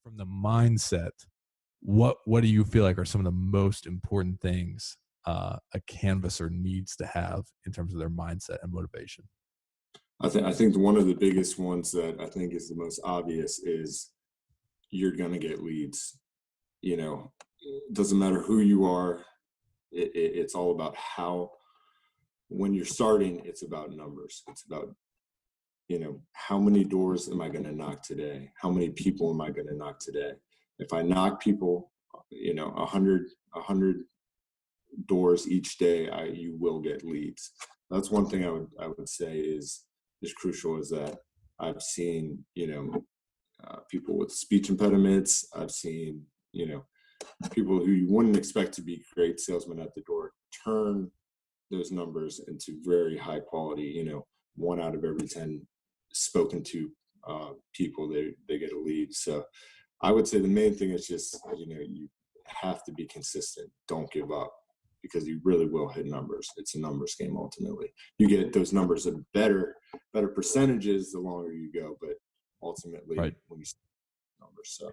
from the mindset, what do you feel like are some of the most important things a canvasser needs to have in terms of their mindset and motivation? I think one of the biggest ones that I think is the most obvious is you're going to get leads. You know, it doesn't matter who you are. It's all about how, when you're starting, it's about numbers. It's about, how many doors am I going to knock today? How many people am I going to knock today? If I knock people, 100 doors each day, you will get leads. That's one thing I would say is crucial, is that I've seen, people with speech impediments. I've seen, people who you wouldn't expect to be great salesmen at the door turn those numbers into very high quality. 1 out of every 10 spoken to people, they get a lead. So I would say the main thing is just, you have to be consistent. Don't give up, because you really will hit numbers. It's a numbers game ultimately. You get those numbers of better percentages the longer you go, but ultimately Right. when you numbers. So